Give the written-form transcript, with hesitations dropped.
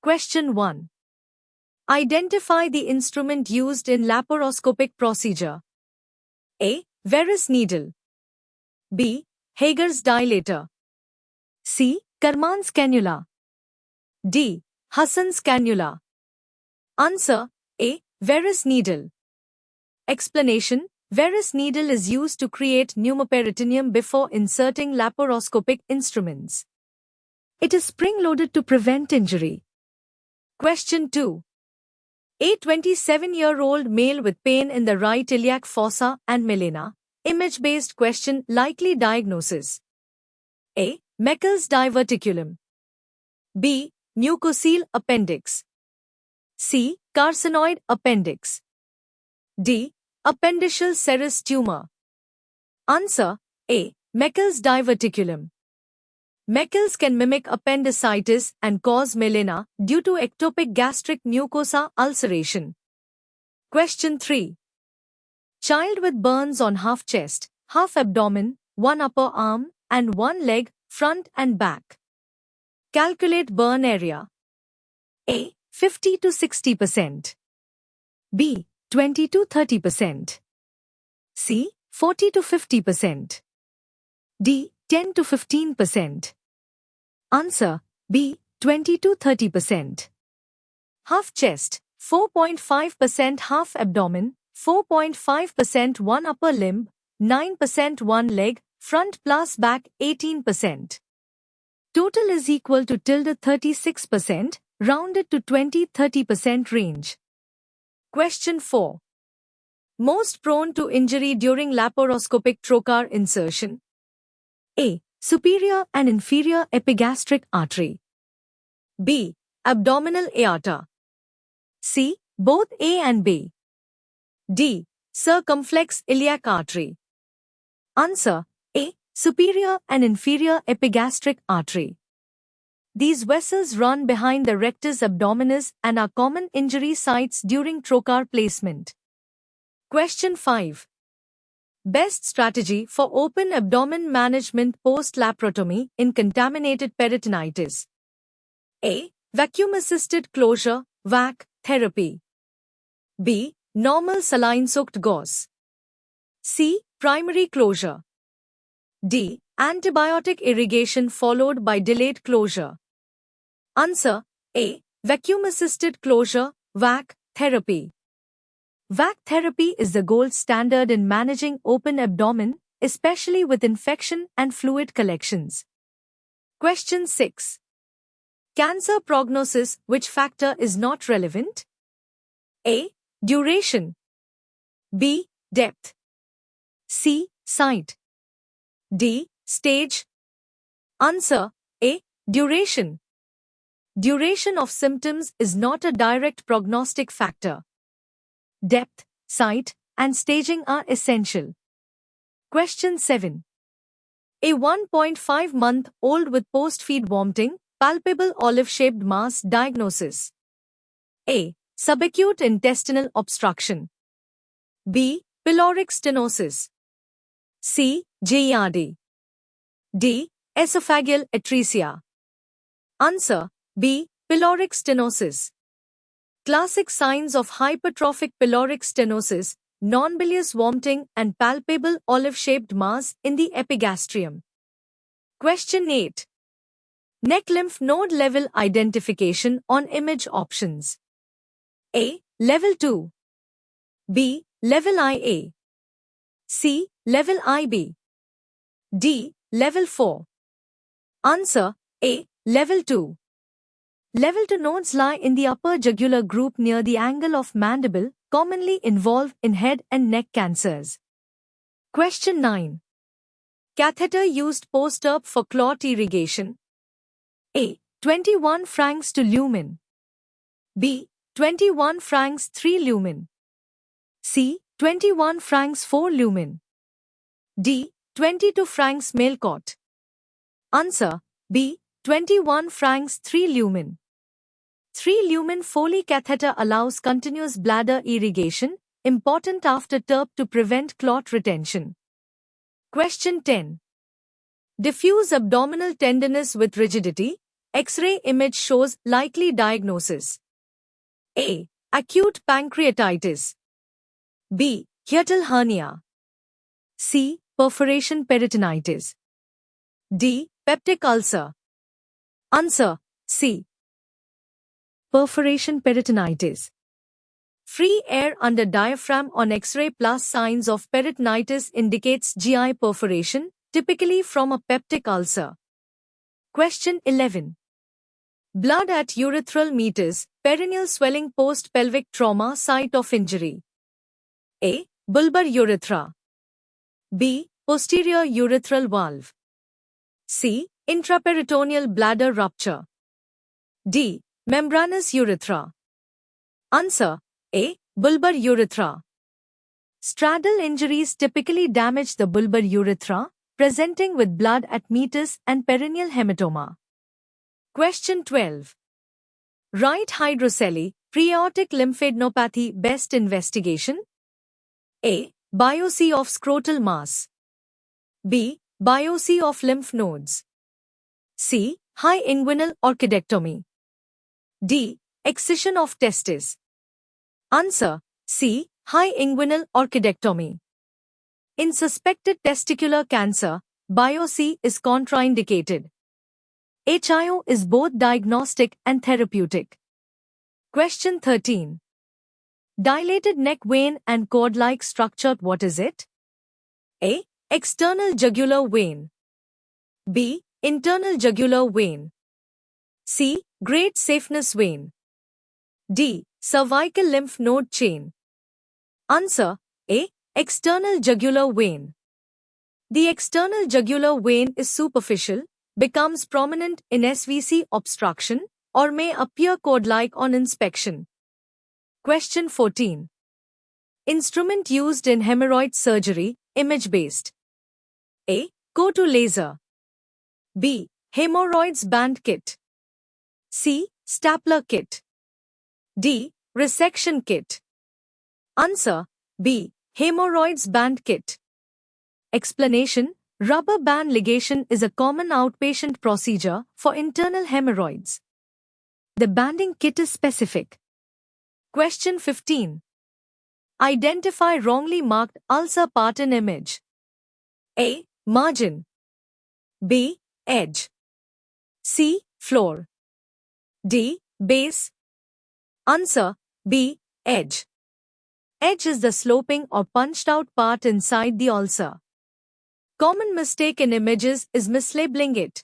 Question 1. Identify the instrument used in laparoscopic procedure. A. Veress needle. B. Hager's dilator. C. Karman's cannula. D. Hassan's cannula. Answer A. Veress needle. Explanation: Veress needle is used to create pneumoperitoneum before inserting laparoscopic instruments. It is spring-loaded to prevent injury. Question 2. A 27-year-old male with pain in the right iliac fossa and melena. Image-based question. Likely diagnosis. A. Meckel's diverticulum. B. Mucocele appendix. C. Carcinoid appendix. D. Appendiceal serous tumor. Answer A. Meckel's diverticulum. Meckel's can mimic appendicitis and cause melena due to ectopic gastric mucosa ulceration. Question 3. Child with burns on half chest, half abdomen, one upper arm, and one leg, front and back. Calculate burn area. A. 50 to 60%. B. 20 to 30%. C. 40 to 50%. D. 10 to 15%. Answer B. 20 to 30%. Half chest, 4.5% half abdomen, 4.5% one upper limb, 9% one leg, front plus back 18%. Total is equal to tilde 36%, rounded to 20-30% range. Question 4. Most prone to injury during laparoscopic trocar insertion. A. Superior and inferior epigastric artery. B. Abdominal aorta. C. Both A and B. D. Circumflex iliac artery. Answer A. Superior and inferior epigastric artery. These vessels run behind the rectus abdominis and are common injury sites during trocar placement. Question 5. Best strategy for open abdomen management post-laparotomy in contaminated peritonitis. A. Vacuum-assisted closure, VAC, therapy. B. Normal saline-soaked gauze. C. Primary closure. D. Antibiotic irrigation followed by delayed closure. Answer A. Vacuum-assisted closure, VAC, therapy. VAC therapy is the gold standard in managing open abdomen, especially with infection and fluid collections. Question 6. Cancer prognosis, which factor is not relevant? A. Duration. B. Depth. C. Site. D. Stage. Answer A. Duration. Duration of symptoms is not a direct prognostic factor. Depth, site, and staging are essential. Question 7. A 1.5-month-old with post-feed vomiting, palpable olive-shaped mass diagnosis. A. Subacute intestinal obstruction. B. Pyloric stenosis. C. GERD. D. Esophageal atresia. Answer B. Pyloric stenosis. Classic signs of hypertrophic pyloric stenosis, non-bilious vomiting and palpable olive-shaped mass in the epigastrium. Question 8. Neck lymph node level identification on image options. A. Level 2. B. Level IA. C. Level IB. D. Level 4. Answer A. Level 2. Level 2 nodes lie in the upper jugular group near the angle of mandible, commonly involved in head and neck cancers. Question 9. Catheter used post-op for clot irrigation. A. 21 francs 2 lumen. B. 21 francs 3 lumen. C. 21 francs 4 lumen. D. 22 francs Mailcott. Answer B. 21 francs 3 lumen. 3 lumen Foley catheter allows continuous bladder irrigation, important after TURP to prevent clot retention. Question 10. Diffuse abdominal tenderness with rigidity, X-ray image shows likely diagnosis? A. Acute pancreatitis. B. Hiatal hernia. C. Perforation peritonitis. D. Peptic ulcer. Answer: C. Perforation peritonitis. Free air under diaphragm on X-ray plus signs of peritonitis indicates GI perforation, typically from a peptic ulcer. Question 11. Blood at urethral meatus, perineal swelling post-pelvic trauma site of injury. A. Bulbar urethra. B. Posterior urethral valve. C. Intraperitoneal bladder rupture. D. Membranous urethra. Answer: A. Bulbar urethra. Straddle injuries typically damage the bulbar urethra, presenting with blood at meatus and perineal hematoma. Question 12. Right hydrocele, pre-aortic lymphadenopathy best investigation? A. Biopsy of scrotal mass. B. Biopsy of lymph nodes. C. High inguinal orchidectomy. D. Excision of testis. Answer: C. High inguinal orchidectomy. In suspected testicular cancer, biopsy is contraindicated. HIO is both diagnostic and therapeutic. Question 13. Dilated neck vein and cord-like structure, what is it? A. External jugular vein. B. Internal jugular vein. C. Great saphenous vein. D. Cervical lymph node chain. Answer: A. External jugular vein. The external jugular vein is superficial, becomes prominent in SVC obstruction, or may appear cord-like on inspection. Question 14. Instrument used in hemorrhoid surgery, image-based. A. Go-to laser. B. Hemorrhoids band kit. C. Stapler kit. D. Resection kit. Answer: B. Hemorrhoids band kit. Explanation: rubber band ligation is a common outpatient procedure for internal hemorrhoids. The banding kit is specific. Question 15. Identify wrongly marked ulcer pattern image. A. Margin. B. Edge. C. Floor. D. Base. Answer: B. Edge. Edge is the sloping or punched out part inside the ulcer. Common mistake in images is mislabeling it.